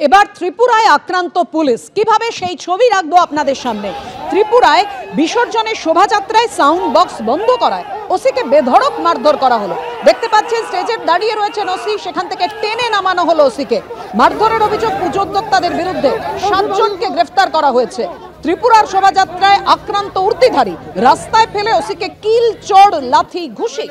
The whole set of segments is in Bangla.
এবার ত্রিপুরায় আক্রান্ত পুলিশ, কিভাবে সেই ছবি রাখবো আপনাদের সামনে। ত্রিপুরায় বিসর্জনের শোভাযাত্রায় সাউন্ড বক্স বন্ধ করায় ওসিকে বেধড়ক মারধর করা হলো। দেখতে পাচ্ছেন স্টেজে দাঁড়িয়ে রয়েছেন ওসি, সেখান থেকে টেনে নামানো হলো ওসিকে। মারধরের অভিযোগ পুজোদ্যোক্তাদের বিরুদ্ধে, 7 জনকে গ্রেফতার করা হয়েছে। ত্রিপুরার শোভাযাত্রায় আক্রান্ত উর্দিধারী রাস্তায় ফেলে ওসিকে কিল, চড়, লাথি, ঘুষি।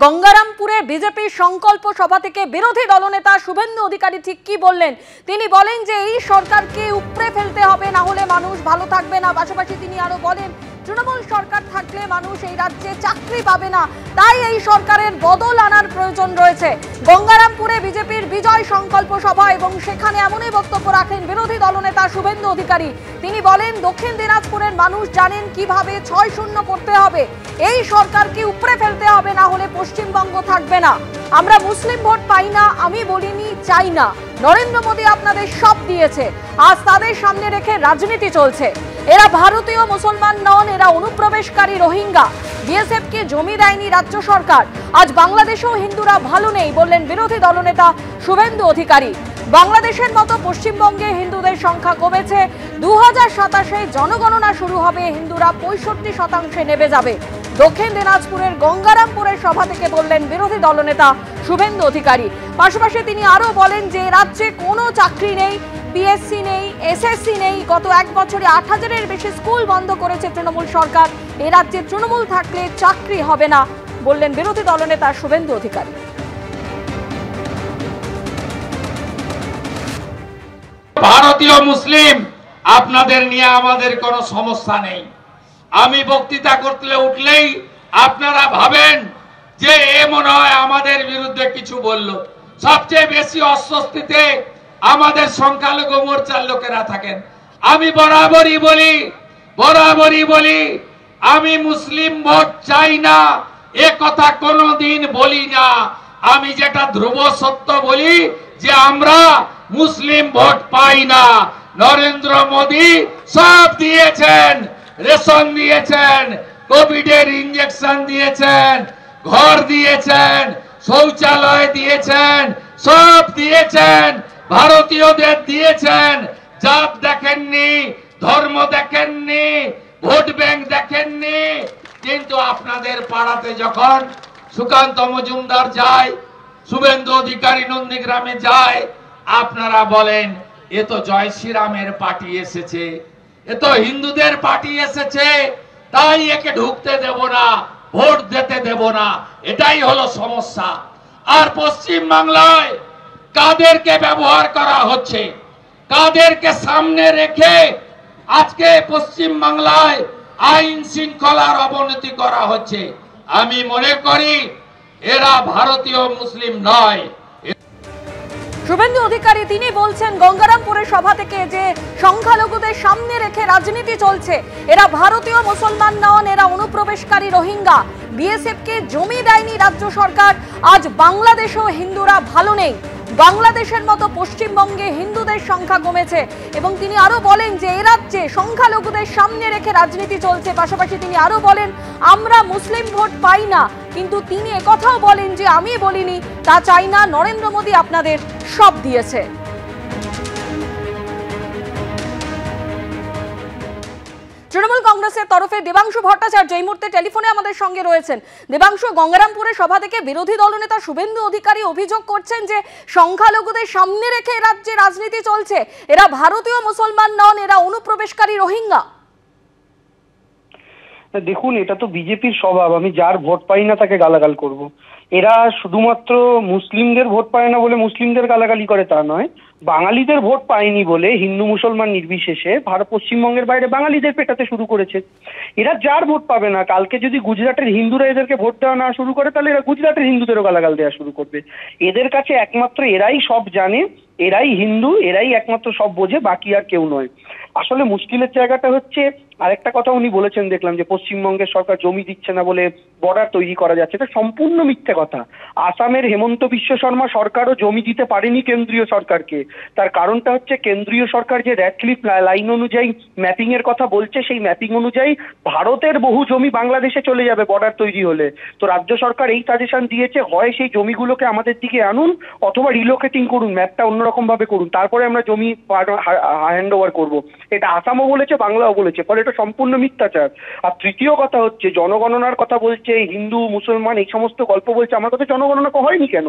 গঙ্গারামপুরে বিজেপির সংকল্প সভা থেকে বিরোধী দলনেতা শুভেন্দু অধিকারী ঠিক কি বললেন? তিনি বলেন যে এই সরকারকে উপড়ে ফেলতে হবে, না হলে মানুষ ভালো থাকবে না। পাশাপাশি তিনি আরো বলেন, তৃণমূল সরকার থাকলে মানুষ এই রাজ্যে চাকরি পাবে না, তাই এই সরকারের বদল আনার প্রয়োজন রয়েছে। গঙ্গারামপুরে বিজেপির বিজয় সংকল্প সভা এবং সেখানে এমনই বক্তব্য রাখেন বিরোধী দলনেতা শুভেন্দু অধিকারী। তিনি বলেন, দক্ষিণ দিনাজপুরের মানুষ জানেন কিভাবে 6-0 করতে হবে। এই সরকারকে উপড়ে ফেলতে হবে, না হলে পশ্চিমবঙ্গ থাকবে না। আমরা মুসলিম ভোট পাই না, আমি বলিনি চাই না। নরেন্দ্র মোদী আপনাদের সব দিয়েছে, আজ তাদের সামনে রেখে রাজনীতি চলছে। এরা ভারতীয় মুসলমান নন, এরা অনুপ্রবেশকারী রোহিঙ্গা। বিএসএফকে জমি দেয়নি রাজ্য সরকার। আজ বাংলাদেশেও হিন্দুরা ভালো নেই বললেন বিরোধী দলনেতা শুভেন্দু অধিকারী। বাংলাদেশের মতো পশ্চিমবঙ্গে হিন্দুদের সংখ্যা কমেছে। 2027-এ জনগণনা শুরু হবে, হিন্দুরা 65% নেমে যাবে। দক্ষিণ দিনাজপুরের গঙ্গারামপুরের সভা থেকে বললেন বিরোধী দলনেতা শুভেন্দু অধিকারী। পাশাপাশি তিনি আরো বলেন যে রাজ্যে কোনো চাকরি নেই, পিএসসি নেই, এসএসসি নেই। গত 1 বছরে 8,000-এর বেশি স্কুল বন্ধ করেছে তৃণমূল সরকার। এ রাজ্যে তৃণমূল থাকলে চাকরি হবে না বললেন বিরোধী দলনেতা শুভেন্দু অধিকারী। ভারতীয় মুসলিম আপনাদের নিয়ে আমাদের কোনো সমস্যা নেই। আমি বক্তৃতা করতে উঠলেই আপনারা ভাবেন যে এ মনে হয় আমাদের বিরুদ্ধে কিছু বলল। সবচেয়ে বেশি অস্বস্তিতে আমাদের সংখ্যালঘু মোর্চার লোকেরা থাকেন। আমি বরাবরই বলি আমি মুসলিম ভোট চাই না, এ কথা কোনোদিন বলি না। আমি যেটা ধ্রুব সত্য বলি যে আমরা মুসলিম ভোট পাই না। নরেন্দ্র মোদী সব দিয়েছেন, রেশন দিয়েছেন, কোভিডের ইঞ্জেকশন দিয়েছেন, ঘর দিয়েছেন, শৌচালয় দিয়েছেন, সব দিয়েছেন, ভারতীয়দের দিয়েছেন। জাত দেখেননি, ধর্ম দেখেননি, ভোট ব্যাংক দেখেননি। কিন্তু আপনাদের পাড়াতে যখন সুকান্ত মজুমদার যায়, শুভেন্দু অধিকারী নন্দীগ্রামে যায়, আপনারা বলেন এ তো জয় শ্রীরামের পার্টি এসেছে, এ তো হিন্দুদের পার্টি এসেছে, তাই একে ঢুকতে দেব না, ভোট দিতে দেব না। এটাই হলো সমস্যা। আর পশ্চিম বাংলায় কাদেরকে ব্যবহার করা হচ্ছে, কাদেরকে সামনে রেখে আজকে পশ্চিম বাংলায় আইন শৃঙ্খলার অবনতি করা হচ্ছে। আমি মনে করি এরা ভারতীয় মুসলিম নয়। শুভেন্দু অধিকারী তিনি বলছেন গঙ্গারামপুরের সভা থেকে যে সংখ্যালঘুদের সামনে রেখে রাজনীতি চলছে। এরা ভারতীয় মুসলমান নন, এরা অনুপ্রবেশকারী রোহিঙ্গা। বিএসএফকে জমি দেয়নি রাজ্য সরকার। আজ বাংলাদেশেও হিন্দুরা ভালো নেই। বাংলাদেশের মতো পশ্চিমবঙ্গে হিন্দুদের সংখ্যা কমেছে। এবং তিনি আরো বলেন যে এ রাজ্যে সংখ্যালঘুদের সামনে রেখে রাজনীতি চলছে। পাশাপাশি তিনি আরো বলেন, আমরা মুসলিম ভোট পাই না, কিন্তু তিনি একথাও বলেন যে আমি বলিনি তা চাই না, নরেন্দ্র মোদী আপনাদের সব দিয়েছে। তৃণমূল কংগ্রেসের তরফে দেবাংশু ভট্টাচার্য এই মুহূর্তে টেলিফোনে আমাদের সঙ্গে রয়েছেন। দেবাংশু, গঙ্গারামপুরের সভা থেকে বিরোধী দলনেতা শুভেন্দু অধিকারী অভিযোগ করছেন যে সংখ্যালঘুদের সামনে রেখে রাজ্যে রাজনীতি চলছে। এরা ভারতীয় মুসলমান নন, এরা অনুপ্রবেশকারী রোহিঙ্গা। দেখুন, এটা তো বিজেপির স্বভাব, আমি যার ভোট পাই না তাকে গালাগাল করব। এরা শুধুমাত্র মুসলিমদের ভোট পায় না বলে মুসলিমদের গালাগালি করে তা নয়, বাঙালিদের ভোট পায়নি বলে হিন্দু মুসলমান নির্বিশেষে পশ্চিমবঙ্গের বাইরে বাঙালিদের পেটাতে শুরু করেছে। এরা যার ভোট পাবে না, কালকে যদি গুজরাটের হিন্দুরা এদেরকে ভোট দেওয়া না শুরু করে, তাহলে এরা গুজরাটের হিন্দুদেরও গালাগাল দেওয়া শুরু করবে। এদের কাছে একমাত্র এরাই সব জানে এরাই হিন্দু, এরাই একমাত্র সব বোঝে, বাকি আর কেউ নয়। আসলে মুশকিলের জায়গাটা হচ্ছে, আরেকটা কথা উনি বলেছেন দেখলাম, যে পশ্চিমবঙ্গের সরকার জমি দিচ্ছে না বলে বর্ডার তৈরি করা যাচ্ছে। এটা সম্পূর্ণ মিথ্যে কথা। আসামের হেমন্ত বিশ্ব শর্মা সরকারও জমি দিতে পারেনি কেন্দ্রীয় সরকারকে। তার কারণটা হচ্ছে কেন্দ্রীয় সরকার যে র্যাডক্লিফ লাইন অনুযায়ী ম্যাপিং এর কথা বলছে, সেই ম্যাপিং অনুযায়ী ভারতের বহু জমি বাংলাদেশে চলে যাবে বর্ডার তৈরি হলে। তো রাজ্য সরকার এই সাজেশন দিয়েছে, হয় সেই জমিগুলোকে আমাদের দিকে আনুন অথবা রিলোকেটিং করুন, ম্যাপটা অন্যরকম ভাবে করুন, তারপরে আমরা জমি হ্যান্ড ওভার করবো। এটা আসামও বলেছে, বাংলাও বলেছে, ফলে এটা সম্পূর্ণ মিথ্যাচার। আর তৃতীয় কথা হচ্ছে জনগণনার কথা বলছে, হিন্দু মুসলমান এই সমস্ত গল্প বলছে। আমার কাছে জনগণনা হয়নি কেন?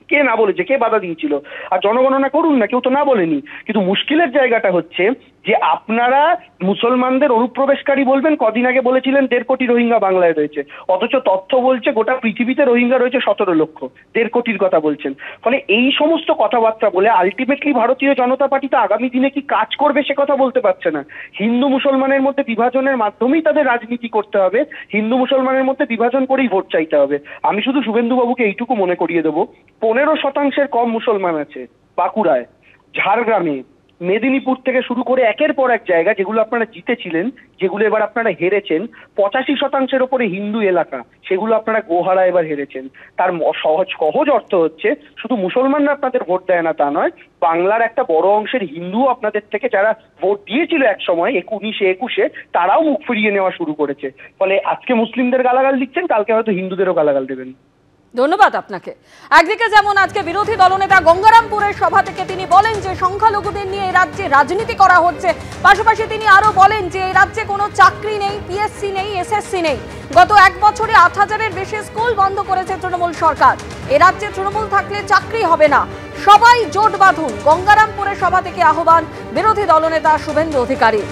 কে না বলেছে? কে বাধা দিয়েছিল? আর জনগণনা করুন না, কেউ তো না বলেনি। কিন্তু মুশকিলের জায়গাটা হচ্ছে যে আপনারা মুসলমানদের অনুপ্রবেশকারী বলবেন, কদিন আগে বলেছিলেন 1.5 কোটি রোহিঙ্গা বাংলায় রয়েছে, অথচ তথ্য বলছে গোটা পৃথিবীতে রোহিঙ্গা রয়েছে 17 লক্ষ। 1.5 কোটির কথা বলছেন। ফলে এই সমস্ত কথাবার্তা বলে আলটিমেটলি ভারতীয় জনতা পার্টি তো আগামী দিনে কি কাজ করবে সে কথা বলতে পারছে না। হিন্দু মুসলমানের মধ্যে বিভাজনের মাধ্যমেই তাদের রাজনীতি করতে হবে, হিন্দু মুসলমানের মধ্যে বিভাজন করেই ভোট চাইতে হবে। আমি শুধু শুভেন্দুবাবুকে এইটুকু মনে করিয়ে দেবো, 15% কম মুসলমান আছে বাঁকুড়ায়, ঝাড়গ্রামে, মেদিনীপুর থেকে শুরু করে একের পর এক জায়গা যেগুলো আপনারা জিতেছিলেন, যেগুলো এবার আপনারা হেরেছেন। 85% ওপরে হিন্দু এলাকা, সেগুলো আপনারা গোহারা এবার হেরেছেন। তার সহজ অর্থ হচ্ছে শুধু মুসলমানরা আপনাদের ভোট দেয় না তা নয়, বাংলার একটা বড় অংশের হিন্দু আপনাদের থেকে যারা ভোট দিয়েছিল এক সময় 1921-এ, তারাও মুখ ফিরিয়ে নেওয়া শুরু করেছে। ফলে আজকে মুসলিমদের গালাগাল দিচ্ছেন, কালকে হয়তো হিন্দুদেরও গালাগাল দেবেন। ধন্যবাদ আপনাকে। একদিকে যেমন আজকে বিরোধী দলনেতা গঙ্গারামপুরের সভা থেকে তিনি বলেন যে সংখ্যালঘুদের নিয়ে এই রাজ্যে রাজনীতি করা হচ্ছে, পাশাপাশি তিনি আরো বলেন যে এই রাজ্যে কোনো চাকরি নেই, পিএসসি নেই, এসএসসি নেই। গত 1 বছরে 8,000-এর বেশি স্কুল বন্ধ করেছে তৃণমূল সরকার। এ রাজ্যে তৃণমূল থাকলে চাকরি হবে না, সবাই জোট বাঁধুন। গঙ্গারামপুরের সভা থেকে আহ্বান বিরোধী দলনেতা শুভেন্দু অধিকারী।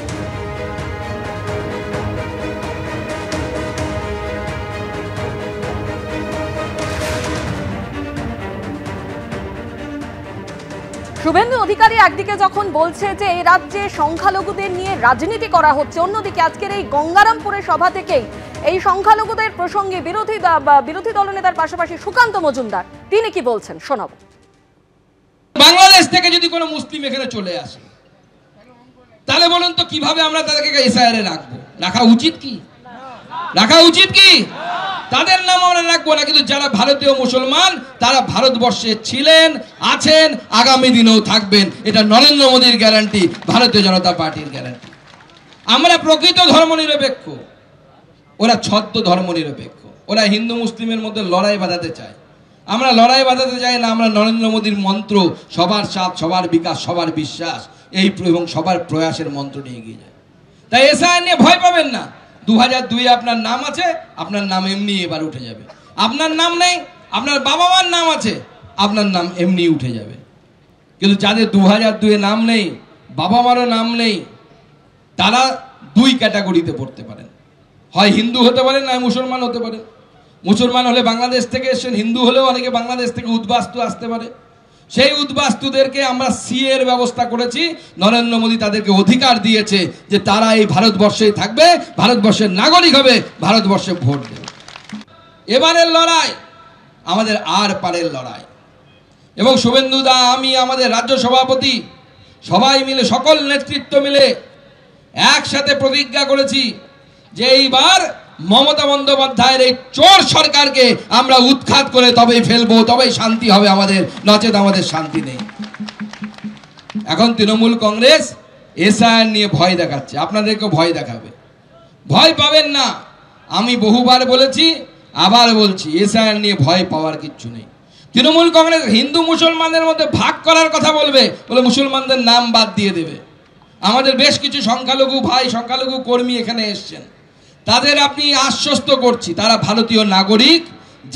শুভেন্দু অধিকারী একদিকে যখন বলছে যে এই রাজ্যে সংখ্যালঘুদের নিয়ে রাজনীতি করা হচ্ছে, অন্যদিকে আজকের এই গঙ্গারামপুরের সভা থেকেই এই সংখ্যালঘুদের প্রসঙ্গে বিরোধী দলনেতার পাশাপাশি সুকান্ত মজুমদার তিনি কি বলছেন শোনাবো। বাংলাদেশ থেকে যদি কোনো মুসলিম এখানে চলে আসে, তাহলে বলুন তো কিভাবে আমরা তাদেরকে এসআইআর এ রাখবো? রাখা উচিত কি? রাখা উচিত কি? তাদের নাম আমরা রাখবো না, কিন্তু যারা ভারতীয় মুসলমান তারা ভারতবর্ষে ছিলেন, আছেন, আগামী দিনেও থাকবেন। এটা নরেন্দ্র মোদীর গ্যারান্টি, ভারতীয় জনতা পার্টির গ্যারান্টি। আমরা প্রকৃত ধর্মনিরপেক্ষ, ওরা ছদ্ম ধর্মনিরপেক্ষ। ওরা হিন্দু মুসলিমের মধ্যে লড়াই বাঁধাতে চায়, আমরা লড়াই বাঁধাতে চাই না। আমরা নরেন্দ্র মোদীর মন্ত্র, সবার সাথ, সবার বিকাশ, সবার বিশ্বাস, এই এবং সবার প্রয়াসের মন্ত্র নিয়ে এগিয়ে যায়। তাই এসআইআর নিয়ে ভয় পাবেন না। 2002-এ আপনার নাম আছে, আপনার নাম এমনি এবার উঠে যাবে। আপনার নাম নেই, আপনার বাবা মার নাম আছে, আপনার নাম এমনি উঠে যাবে। কিন্তু যাদের 2002-এ নাম নেই, বাবা মারও নাম নেই, তারা 2 ক্যাটাগরিতে পড়তে পারেন। হয় হিন্দু হতে পারেন, নয় মুসলমান হতে পারেন। মুসলমান হলে বাংলাদেশ থেকে এসেছেন, হিন্দু হলেও অনেকে বাংলাদেশ থেকে উদ্বাস্তু আসতে পারে। সেই উদ্বাস্তুদেরকে আমরা সিএ এর ব্যবস্থা করেছি। নরেন্দ্র মোদী তাদেরকে অধিকার দিয়েছে যে তারা এই ভারতবর্ষেই থাকবে, ভারতবর্ষের নাগরিক হবে, ভারতবর্ষে ভোট দেবে। এবারের লড়াই আমাদের আর পারের লড়াই। এবং শুভেন্দু দা, আমি, আমাদের রাজ্য সভাপতি সবাই মিলে, সকল নেতৃত্ব মিলে একসাথে প্রতিজ্ঞা করেছি যে এইবার মমতা বন্দ্যোপাধ্যায়ের এই চোর সরকারকে আমরা উৎখাত করে তবেই ফেলবো, তবেই শান্তি হবে আমাদের, নচেত আমাদের শান্তি নেই। এখন তৃণমূল কংগ্রেস এসআইআর নিয়ে ভয় দেখাচ্ছে, আপনাদেরকে ভয় দেখাবে। ভয় পাবেন না। আমি বহুবার বলেছি, আবার বলছি, এসআইআর নিয়ে ভয় পাওয়ার কিচ্ছু নেই। তৃণমূল কংগ্রেস হিন্দু মুসলমানদের মধ্যে ভাগ করার কথা বলবে, বলে মুসলমানদের নাম বাদ দিয়ে দেবে। আমাদের বেশ কিছু সংখ্যালঘু ভাই, সংখ্যালঘু কর্মী এখানে এসছেন, তাদের আপনি আশ্বস্ত করছি, তারা ভারতীয় নাগরিক।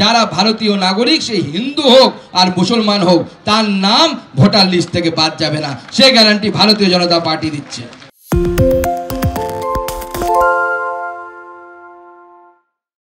যারা ভারতীয় নাগরিক, সে হিন্দু হোক আর মুসলমান হোক, তার নাম ভোটার লিস্ট থেকে বাদ যাবে না, সে গ্যারান্টি ভারতীয় জনতা পার্টি দিচ্ছে।